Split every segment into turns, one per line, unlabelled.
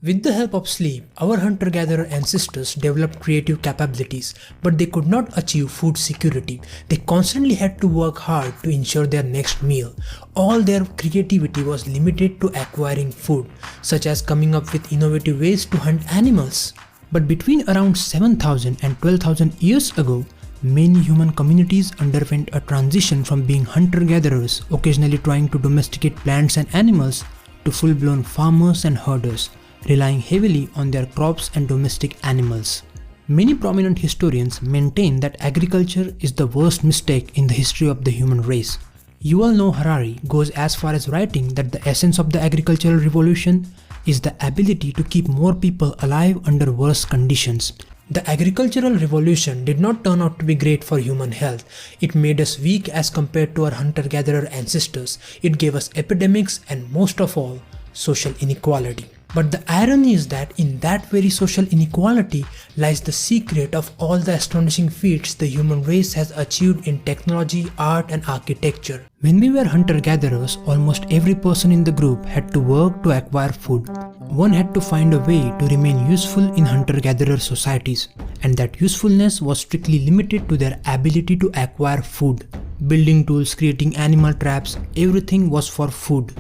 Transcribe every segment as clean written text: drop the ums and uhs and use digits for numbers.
With the help of sleep, our hunter-gatherer ancestors developed creative capabilities, but they could not achieve food security. They constantly had to work hard to ensure their next meal. All their creativity was limited to acquiring food, such as coming up with innovative ways to hunt animals. But between around 7,000 and 12,000 years ago, many human communities underwent a transition from being hunter-gatherers, occasionally trying to domesticate plants and animals, to full-blown farmers and herders, relying heavily on their crops and domestic animals. Many prominent historians maintain that agriculture is the worst mistake in the history of the human race. Yuval Noah Harari goes as far as writing that the essence of the agricultural revolution is the ability to keep more people alive under worse conditions. The agricultural revolution did not turn out to be great for human health. It made us weak as compared to our hunter-gatherer ancestors. It gave us epidemics and, most of all, social inequality. But the irony is that in that very social inequality lies the secret of all the astonishing feats the human race has achieved in technology, art and architecture. When we were hunter-gatherers, almost every person in the group had to work to acquire food. One had to find a way to remain useful in hunter-gatherer societies, and that usefulness was strictly limited to their ability to acquire food. Building tools, creating animal traps, everything was for food.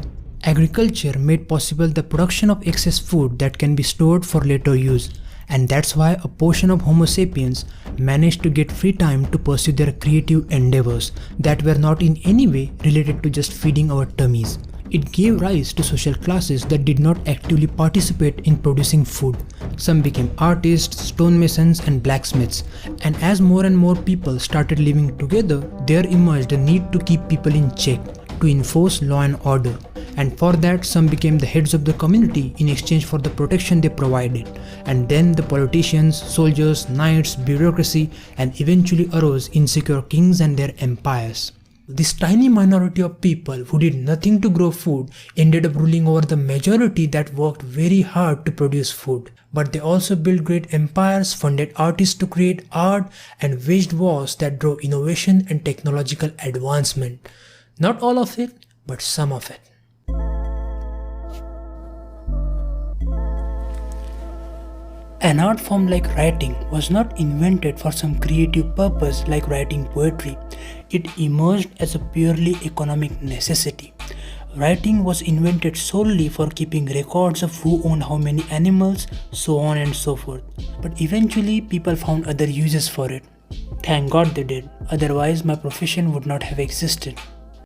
Agriculture made possible the production of excess food that can be stored for later use, and that's why a portion of Homo sapiens managed to get free time to pursue their creative endeavors that were not in any way related to just feeding our tummies. It gave rise to social classes that did not actively participate in producing food. Some became artists, stonemasons and blacksmiths, and as more and more people started living together, there emerged a need to keep people in check, to enforce law and order. And for that, some became the heads of the community in exchange for the protection they provided. And then the politicians, soldiers, knights, bureaucracy, and eventually arose insecure kings and their empires. This tiny minority of people who did nothing to grow food ended up ruling over the majority that worked very hard to produce food. But they also built great empires, funded artists to create art, and waged wars that drove innovation and technological advancement. Not all of it, but some of it. An art form like writing was not invented for some creative purpose like writing poetry. It emerged as a purely economic necessity. Writing was invented solely for keeping records of who owned how many animals, so on and so forth. But eventually people found other uses for it. Thank God they did, otherwise my profession would not have existed.